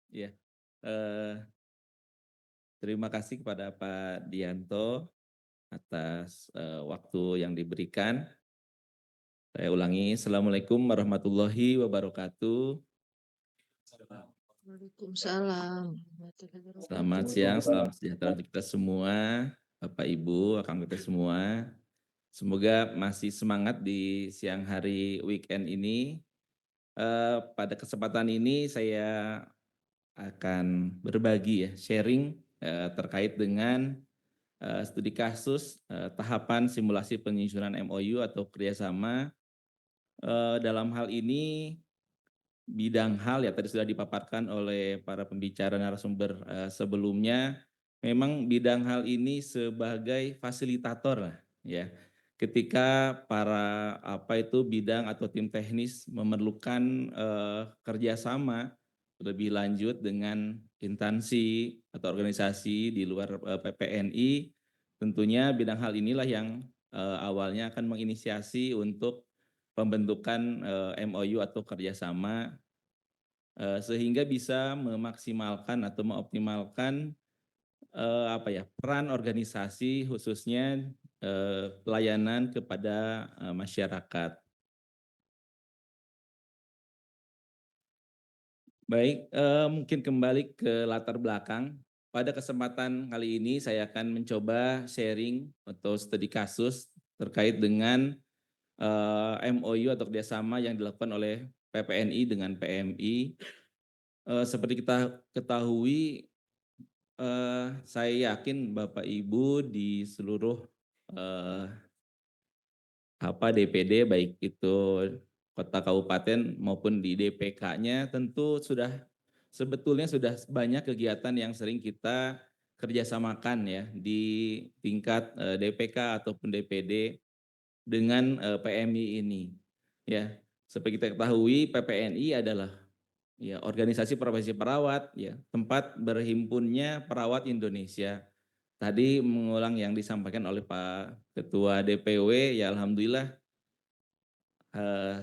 Ya, eh, terima kasih kepada Pak Dianto atas waktu yang diberikan. Saya ulangi, Assalamualaikum warahmatullahi wabarakatuh. Waalaikumsalam warahmatullahi Selamat wabarakatuh. siang, salam sejahtera untuk kita semua, Bapak Ibu, akan kita semua. Semoga masih semangat di siang hari weekend ini. Pada kesempatan ini saya akan berbagi ya, sharing terkait dengan studi kasus tahapan simulasi penyusunan MOU atau kerjasama. Dalam hal ini bidang hal ya tadi sudah dipaparkan oleh para pembicara narasumber sebelumnya. Memang bidang hal ini sebagai fasilitator lah ya. Ketika para bidang atau tim teknis memerlukan kerjasama lebih lanjut dengan instansi atau organisasi di luar PPNI, tentunya bidang hal inilah yang awalnya akan menginisiasi untuk pembentukan MOU atau kerjasama sehingga bisa memaksimalkan atau mengoptimalkan peran organisasi khususnya pelayanan kepada masyarakat. Baik, mungkin kembali ke latar belakang. Pada kesempatan kali ini saya akan mencoba sharing atau studi kasus terkait dengan MOU atau kerjasama yang dilakukan oleh PPNI dengan PMI. Seperti kita ketahui, saya yakin Bapak Ibu di seluruh eh, DPD baik itu kota kabupaten maupun di DPK-nya tentu sebetulnya sudah banyak kegiatan yang sering kita kerjasamakan ya di tingkat DPK ataupun DPD dengan PMI ini. Ya, seperti kita ketahui PPNI adalah ya organisasi profesi perawat ya, tempat berhimpunnya perawat Indonesia. Tadi mengulang yang disampaikan oleh Pak Ketua DPW, ya alhamdulillah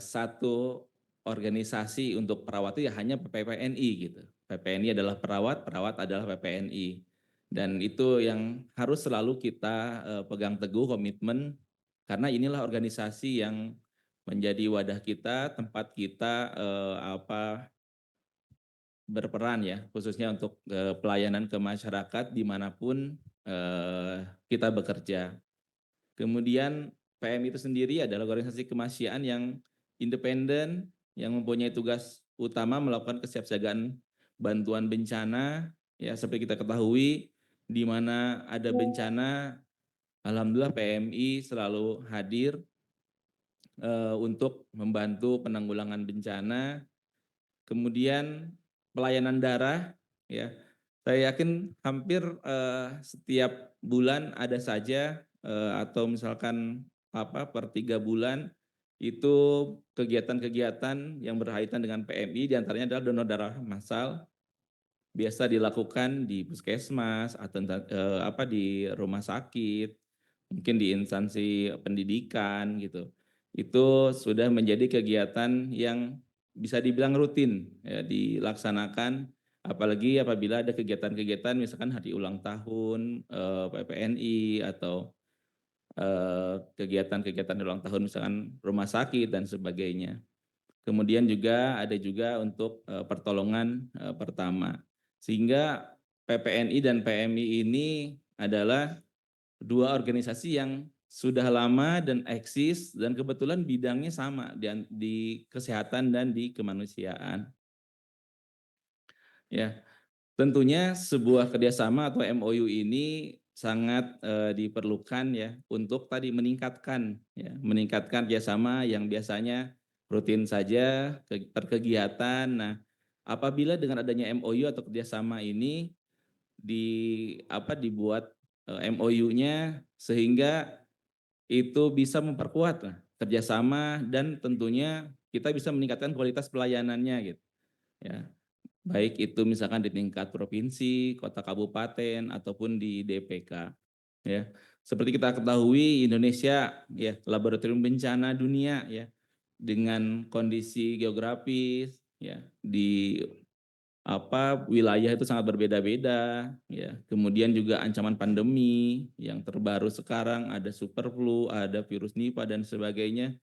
satu organisasi untuk perawat itu ya hanya PPNI gitu. PPNI adalah perawat, perawat adalah PPNI. Dan itu yang harus selalu kita pegang teguh komitmen karena inilah organisasi yang menjadi wadah kita, tempat kita berperan ya, khususnya untuk pelayanan ke masyarakat dimanapun kita bekerja. Kemudian PM itu sendiri adalah organisasi kemanusiaan yang independen, yang mempunyai tugas utama melakukan kesiapsiagaan bantuan bencana. Ya, seperti kita ketahui, di mana ada bencana, alhamdulillah PMI selalu hadir untuk membantu penanggulangan bencana. Kemudian pelayanan darah, ya, saya yakin hampir setiap bulan ada saja atau misalkan per 3 bulan itu kegiatan-kegiatan yang berkaitan dengan PMI, diantaranya adalah donor darah massal, biasa dilakukan di puskesmas atau di rumah sakit, mungkin di instansi pendidikan gitu. Itu sudah menjadi kegiatan yang bisa dibilang rutin ya, dilaksanakan, apalagi apabila ada kegiatan-kegiatan misalkan hari ulang tahun PPNI atau kegiatan-kegiatan ulang tahun misalkan rumah sakit dan sebagainya. Kemudian juga ada juga untuk pertolongan pertama. Sehingga PPNI dan PMI ini adalah dua organisasi yang sudah lama dan eksis dan kebetulan bidangnya sama di kesehatan dan di kemanusiaan. Ya, tentunya sebuah kerjasama atau MOU ini sangat diperlukan ya untuk tadi meningkatkan kerjasama yang biasanya rutin saja terkegiatan. Nah, apabila dengan adanya MOU atau kerjasama ini dibuat MOU-nya sehingga itu bisa memperkuat lah kerjasama dan tentunya kita bisa meningkatkan kualitas pelayanannya gitu ya, baik itu misalkan di tingkat provinsi, kota kabupaten ataupun di DPK ya. Seperti kita ketahui Indonesia ya laboratorium bencana dunia ya, dengan kondisi geografis ya di wilayah itu sangat berbeda-beda, ya. Kemudian juga ancaman pandemi yang terbaru sekarang ada super flu, ada virus Nipah dan sebagainya,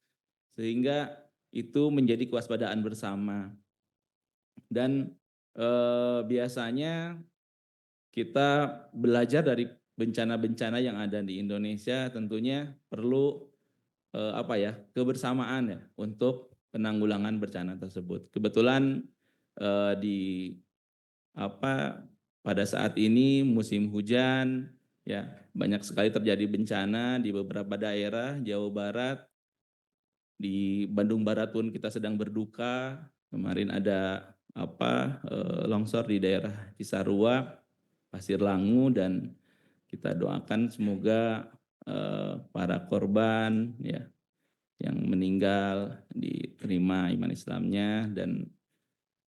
sehingga itu menjadi kewaspadaan bersama. Dan biasanya kita belajar dari bencana-bencana yang ada di Indonesia tentunya perlu kebersamaan ya untuk penanggulangan bencana tersebut. Kebetulan di pada saat ini musim hujan, ya banyak sekali terjadi bencana di beberapa daerah Jawa Barat, di Bandung Barat pun kita sedang berduka. Kemarin ada longsor di daerah Cisarua, Pasir Langu, dan kita doakan semoga para korban ya yang meninggal diterima iman Islamnya, dan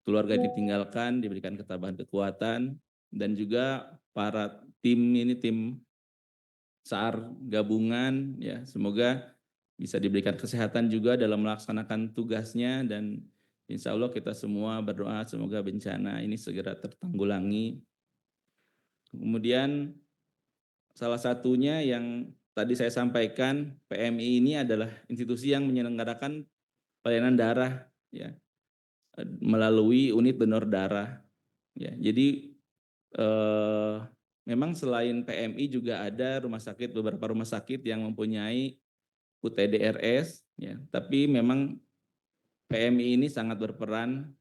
keluarga ditinggalkan diberikan ketabahan kekuatan, dan juga para tim SAR gabungan ya semoga bisa diberikan kesehatan juga dalam melaksanakan tugasnya, dan insya Allah kita semua berdoa semoga bencana ini segera tertanggulangi. Kemudian salah satunya yang tadi saya sampaikan, PMI ini adalah institusi yang menyelenggarakan pelayanan darah ya melalui unit donor darah ya. Jadi eh, memang selain PMI juga ada beberapa rumah sakit yang mempunyai UTDRS ya, tapi memang PMI ini sangat berperan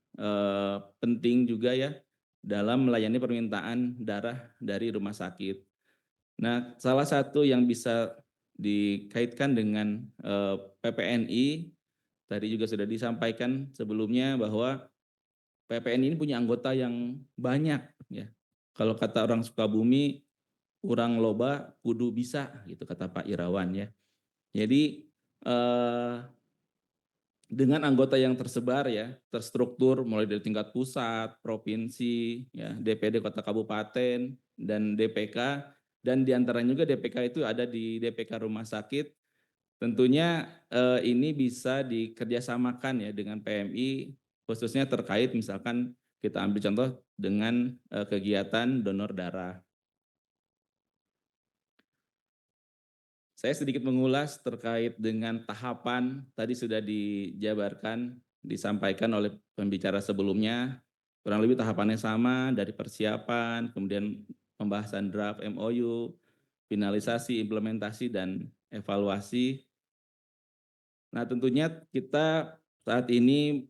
penting juga ya dalam melayani permintaan darah dari rumah sakit. Nah, salah satu yang bisa dikaitkan dengan PPNI, tadi juga sudah disampaikan sebelumnya bahwa PPNI ini punya anggota yang banyak ya. Kalau kata orang Sukabumi, urang loba kudu bisa gitu kata Pak Irawan ya. Jadi dengan anggota yang tersebar ya, terstruktur mulai dari tingkat pusat, provinsi, ya, DPD kota kabupaten, dan DPK, dan diantaranya juga DPK itu ada di DPK rumah sakit. Tentunya ini bisa dikerjasamakan ya dengan PMI, khususnya terkait misalkan kita ambil contoh dengan kegiatan donor darah. Saya sedikit mengulas terkait dengan tahapan, tadi sudah dijabarkan, disampaikan oleh pembicara sebelumnya, kurang lebih tahapannya sama dari persiapan, kemudian pembahasan draft MOU, finalisasi, implementasi, dan evaluasi. Nah tentunya kita saat ini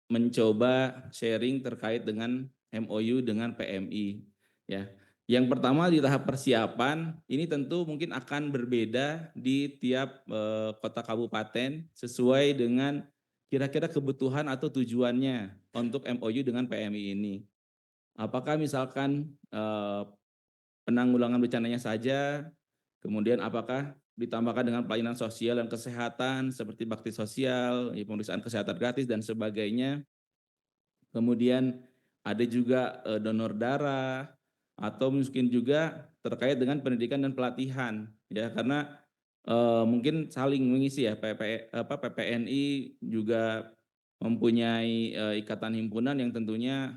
mencoba sharing terkait dengan MOU dengan PMI. Ya. Yang pertama di tahap persiapan, ini tentu mungkin akan berbeda di tiap kota kabupaten sesuai dengan kira-kira kebutuhan atau tujuannya untuk MOU dengan PMI ini. Apakah misalkan penanggulangan bencananya saja, kemudian apakah ditambahkan dengan pelayanan sosial dan kesehatan seperti bakti sosial, pemeriksaan kesehatan gratis dan sebagainya. Kemudian ada juga donor darah, atau mungkin juga terkait dengan pendidikan dan pelatihan ya, karena mungkin saling mengisi ya. PPNI juga mempunyai ikatan himpunan yang tentunya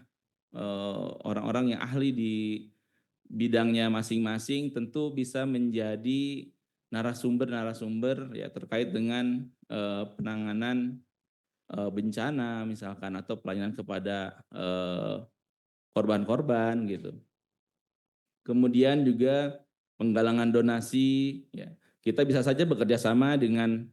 orang-orang yang ahli di bidangnya masing-masing tentu bisa menjadi narasumber-narasumber ya terkait dengan penanganan bencana misalkan, atau pelayanan kepada korban-korban gitu. Kemudian juga penggalangan donasi ya. Kita bisa saja bekerja sama dengan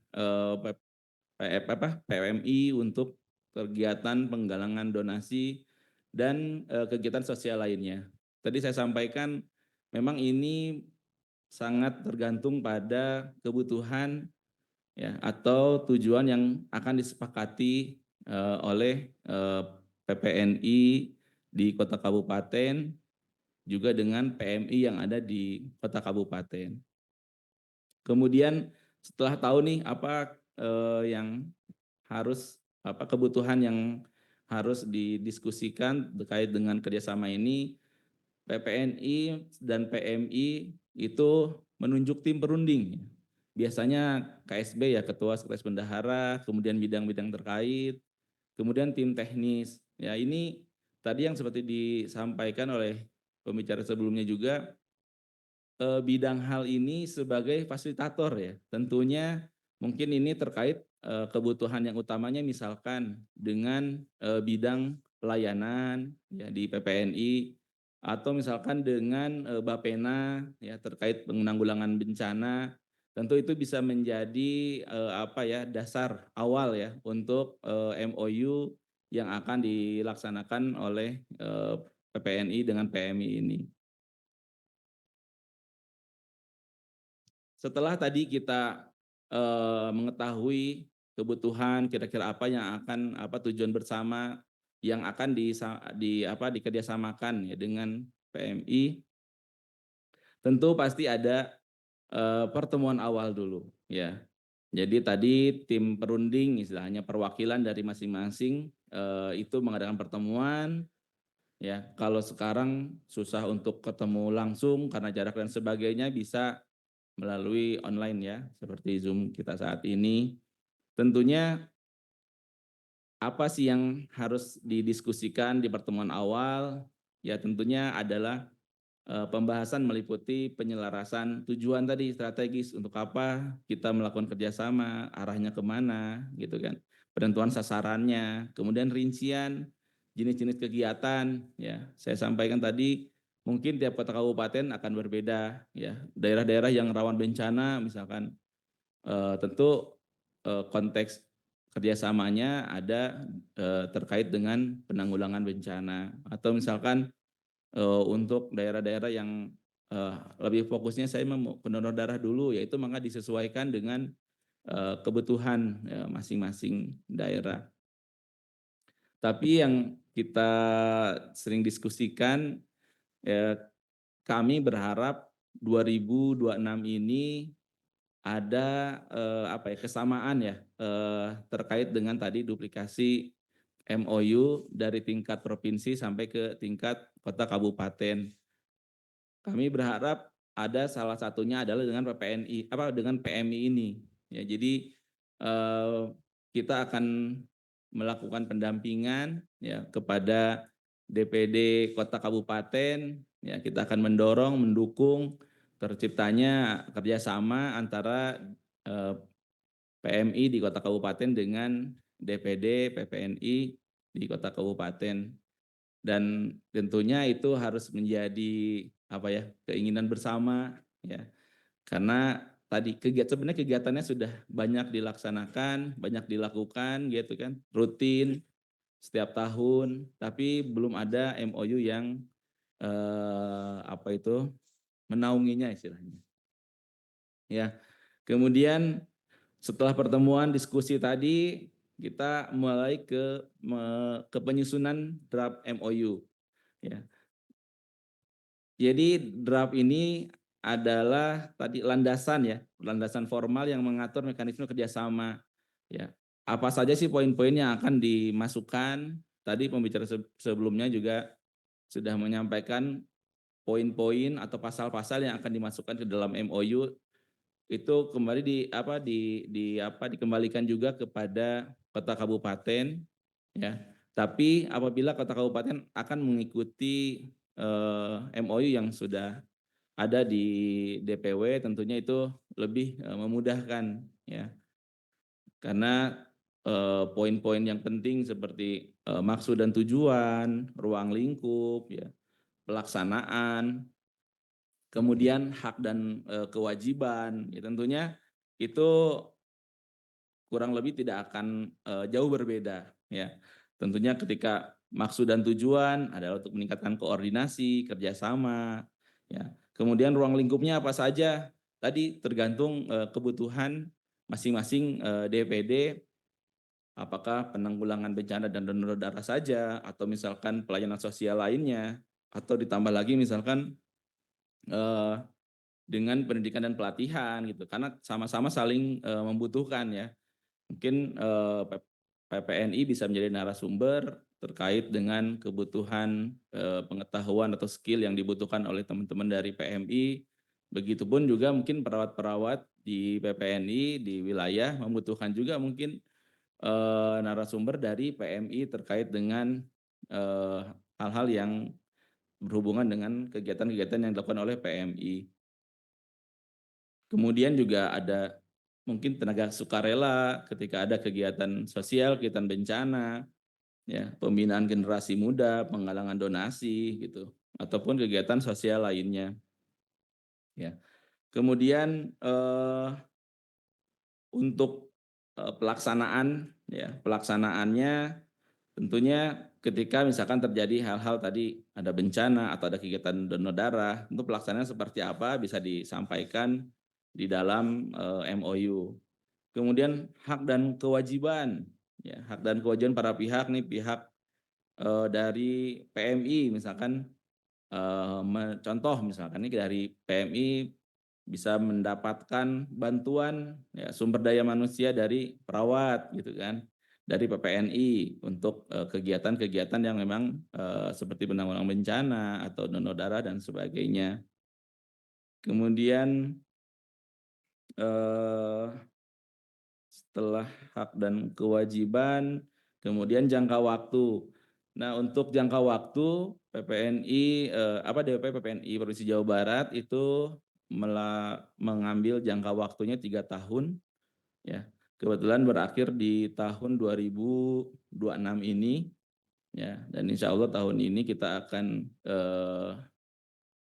PMI untuk kegiatan penggalangan donasi dan kegiatan sosial lainnya. Tadi saya sampaikan memang ini sangat tergantung pada kebutuhan ya atau tujuan yang akan disepakati oleh PPNI di kota kabupaten juga dengan PMI yang ada di kota kabupaten. Kemudian setelah tahu nih apa yang harus kebutuhan yang harus didiskusikan terkait dengan kerjasama ini, PPNI dan PMI itu menunjuk tim perunding. Biasanya KSB ya, Ketua Sekretaris Bendahara, kemudian bidang-bidang terkait, kemudian tim teknis. Ya ini tadi yang seperti disampaikan oleh pembicara sebelumnya juga, bidang hal ini sebagai fasilitator ya. Tentunya mungkin ini terkait, kebutuhan yang utamanya misalkan dengan, bidang pelayanan ya di PPNI atau misalkan dengan, Bapena ya terkait penanggulangan bencana. Tentu itu bisa menjadi, apa ya, dasar awal ya untuk, MOU yang akan dilaksanakan oleh, PPNI dengan PMI ini. Setelah tadi kita, mengetahui kebutuhan kira-kira apa yang akan apa, tujuan bersama yang akan dikerjasamakan ya dengan PMI, tentu pasti ada, pertemuan awal dulu ya. Jadi tadi tim perunding istilahnya perwakilan dari masing-masing, itu mengadakan pertemuan ya. Kalau sekarang susah untuk ketemu langsung karena jarak dan sebagainya bisa melalui online ya, seperti Zoom kita saat ini. Tentunya apa sih yang harus didiskusikan di pertemuan awal? Ya tentunya adalah, pembahasan meliputi penyelarasan tujuan tadi strategis, untuk apa kita melakukan kerjasama, arahnya kemana, gitu kan. Penentuan sasarannya, kemudian rincian jenis-jenis kegiatan, ya. Saya sampaikan tadi, mungkin tiap kota kabupaten akan berbeda, ya. Daerah-daerah yang rawan bencana misalkan, tentu, konteks kerjasamanya ada, terkait dengan penanggulangan bencana atau misalkan, untuk daerah-daerah yang, lebih fokusnya saya pendonor darah dulu, yaitu maka disesuaikan dengan, kebutuhan, masing-masing daerah. Tapi yang kita sering diskusikan, kami berharap 2026 ini ada, apa ya, kesamaan ya, terkait dengan tadi duplikasi MOU dari tingkat provinsi sampai ke tingkat kota kabupaten. Kami berharap ada salah satunya adalah dengan PPNI apa, dengan PMI ini. Ya jadi, eee, kita akan melakukan pendampingan ya kepada DPD kota kabupaten, ya kita akan mendorong, mendukung terciptanya kerjasama antara, PMI di kota kabupaten dengan DPD PPNI di kota kabupaten. Dan tentunya itu harus menjadi apa ya, keinginan bersama ya. Karena tadi sebenarnya kegiatannya sudah banyak dilaksanakan, banyak dilakukan gitu kan, rutin setiap tahun, tapi belum ada MOU yang, apa itu, menaunginya istilahnya. Ya, kemudian setelah pertemuan diskusi tadi, kita mulai ke penyusunan draft MOU ya. Jadi draft ini adalah tadi landasan ya, landasan formal yang mengatur mekanisme kerjasama ya. Apa saja sih poin-poin yang akan dimasukkan? Tadi pembicara sebelumnya juga sudah menyampaikan poin-poin atau pasal-pasal yang akan dimasukkan ke dalam MOU itu kembali dikembalikan juga kepada kota kabupaten ya. Tapi apabila kota kabupaten akan mengikuti, MOU yang sudah ada di DPW tentunya itu lebih, memudahkan ya. Karena, poin-poin yang penting seperti, maksud dan tujuan, ruang lingkup ya, pelaksanaan, kemudian hak dan, kewajiban, ya tentunya itu kurang lebih tidak akan, jauh berbeda ya. Tentunya ketika maksud dan tujuan adalah untuk meningkatkan koordinasi, kerjasama, ya. Kemudian ruang lingkupnya apa saja, tadi tergantung, kebutuhan masing-masing, DPD, apakah penanggulangan bencana dan donor darah saja, atau misalkan pelayanan sosial lainnya, atau ditambah lagi misalkan, eee, dengan pendidikan dan pelatihan gitu, karena sama-sama saling, membutuhkan ya. Mungkin, PPNI bisa menjadi narasumber terkait dengan kebutuhan, pengetahuan atau skill yang dibutuhkan oleh teman-teman dari PMI. Begitupun juga mungkin perawat-perawat di PPNI di wilayah membutuhkan juga mungkin, narasumber dari PMI terkait dengan, hal-hal yang berhubungan dengan kegiatan-kegiatan yang dilakukan oleh PMI. Kemudian juga ada mungkin tenaga sukarela ketika ada kegiatan sosial, kegiatan bencana, ya, pembinaan generasi muda, penggalangan donasi gitu, ataupun kegiatan sosial lainnya, ya. Kemudian untuk pelaksanaan, ya, pelaksanaannya tentunya ketika misalkan terjadi hal-hal tadi ada bencana atau ada kegiatan donor darah, untuk pelaksanaan seperti apa bisa disampaikan di dalam MOU. Kemudian hak dan kewajiban, ya, hak dan kewajiban para pihak nih, pihak dari PMI misalkan, contoh misalkan nih dari PMI bisa mendapatkan bantuan, ya, sumber daya manusia dari perawat gitu kan, dari PPNI untuk kegiatan-kegiatan yang memang seperti penanggulangan bencana atau donor darah dan sebagainya. Kemudian eh, setelah hak dan kewajiban, kemudian jangka waktu. Nah, untuk jangka waktu PPNI, DP PPNI Provinsi Jawa Barat itu mengambil jangka waktunya 3 tahun, ya. Kebetulan berakhir di tahun 2026 ini, ya, dan insya Allah tahun ini kita akan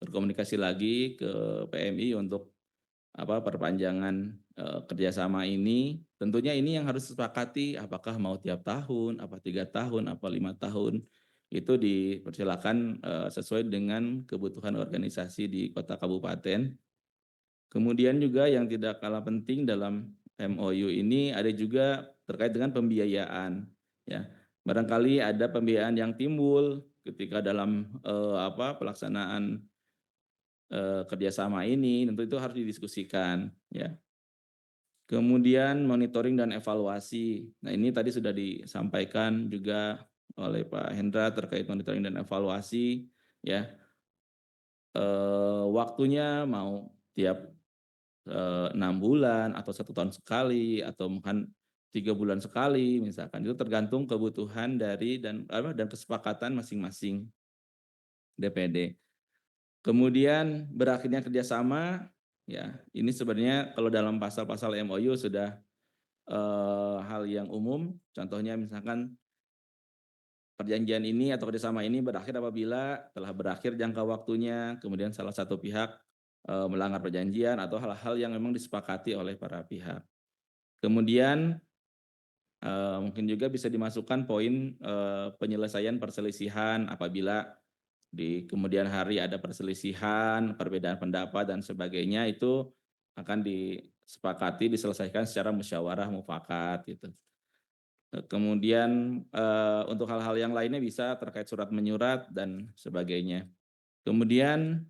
berkomunikasi lagi ke PMI untuk perpanjangan kerjasama ini. Tentunya ini yang harus disepakati, apakah mau tiap tahun, apa 3 tahun, apa 5 tahun, itu dipersilakan sesuai dengan kebutuhan organisasi di kota kabupaten. Kemudian juga yang tidak kalah penting dalam MOU ini ada juga terkait dengan pembiayaan, ya. Barangkali ada pembiayaan yang timbul ketika dalam pelaksanaan kerjasama ini, tentu itu harus didiskusikan, ya. Kemudian monitoring dan evaluasi. Nah, ini tadi sudah disampaikan juga oleh Pak Hendra terkait monitoring dan evaluasi, ya. Waktunya mau tiap 6 bulan atau 1 tahun sekali atau mungkin 3 bulan sekali, misalkan itu tergantung kebutuhan dari dan kesepakatan masing-masing DPD. Kemudian berakhirnya kerjasama, ya, ini sebenarnya kalau dalam pasal-pasal MOU sudah hal yang umum. Contohnya misalkan perjanjian ini atau kerjasama ini berakhir apabila telah berakhir jangka waktunya, kemudian salah satu pihak melanggar perjanjian atau hal-hal yang memang disepakati oleh para pihak. Kemudian mungkin juga bisa dimasukkan poin penyelesaian perselisihan apabila di kemudian hari ada perselisihan, perbedaan pendapat dan sebagainya, itu akan disepakati diselesaikan secara musyawarah mufakat gitu. Kemudian untuk hal-hal yang lainnya bisa terkait surat menyurat dan sebagainya. Kemudian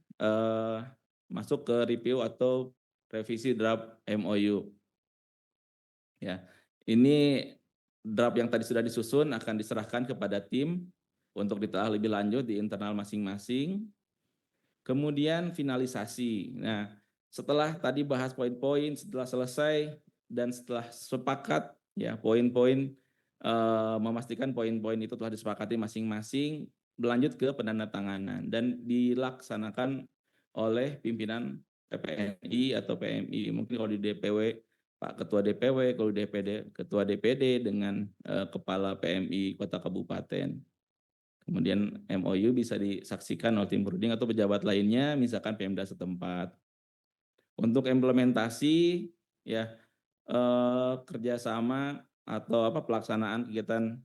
masuk ke review atau revisi draft MOU. Ya, ini draft yang tadi sudah disusun akan diserahkan kepada tim untuk ditelaah lebih lanjut di internal masing-masing. Kemudian finalisasi. Nah, setelah tadi bahas poin-poin, setelah selesai dan setelah sepakat, ya, poin-poin, memastikan poin-poin itu telah disepakati masing-masing, berlanjut ke penandatanganan dan dilaksanakan oleh pimpinan PPNI atau PMI. Mungkin kalau di DPW Pak Ketua DPW, kalau di DPD Ketua DPD dengan Kepala PMI Kota Kabupaten. Kemudian MOU bisa disaksikan oleh tim pruding atau pejabat lainnya, misalkan Pemda setempat. Untuk implementasi, ya, kerjasama atau pelaksanaan kegiatan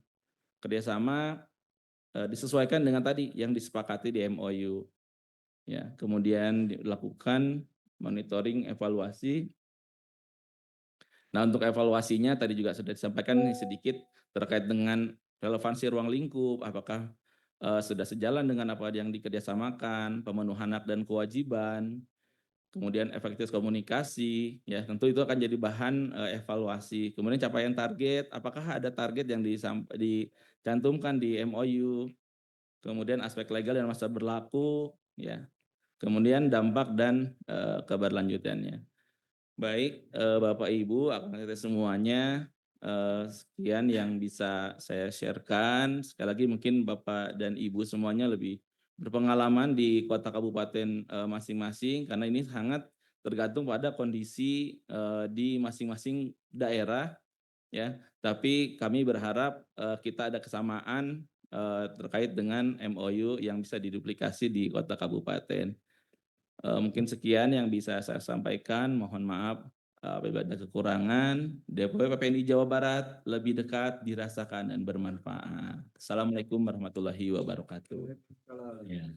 kerjasama disesuaikan dengan tadi yang disepakati di MOU. Ya, kemudian dilakukan monitoring evaluasi. Nah, untuk evaluasinya tadi juga sudah disampaikan sedikit terkait dengan relevansi ruang lingkup, apakah sudah sejalan dengan apa yang dikerjasamakan, pemenuhan hak dan kewajiban, kemudian efektivitas komunikasi, ya, tentu itu akan jadi bahan evaluasi. Kemudian capaian target, apakah ada target yang dicantumkan di MOU, kemudian aspek legal dan masa berlaku, ya, kemudian dampak dan keberlanjutannya. Baik, Bapak Ibu, akan kita semuanya, sekian yang bisa saya share-kan. Sekali lagi mungkin Bapak dan Ibu semuanya lebih berpengalaman di kota kabupaten, masing-masing karena ini sangat tergantung pada kondisi, di masing-masing daerah ya. Tapi kami berharap, kita ada kesamaan, terkait dengan MOU yang bisa diduplikasi di kota kabupaten. Mungkin sekian yang bisa saya sampaikan, mohon maaf, apabila ada kekurangan. DPP PPNI Jawa Barat lebih dekat, dirasakan, dan bermanfaat. Assalamualaikum warahmatullahi wabarakatuh. Ya.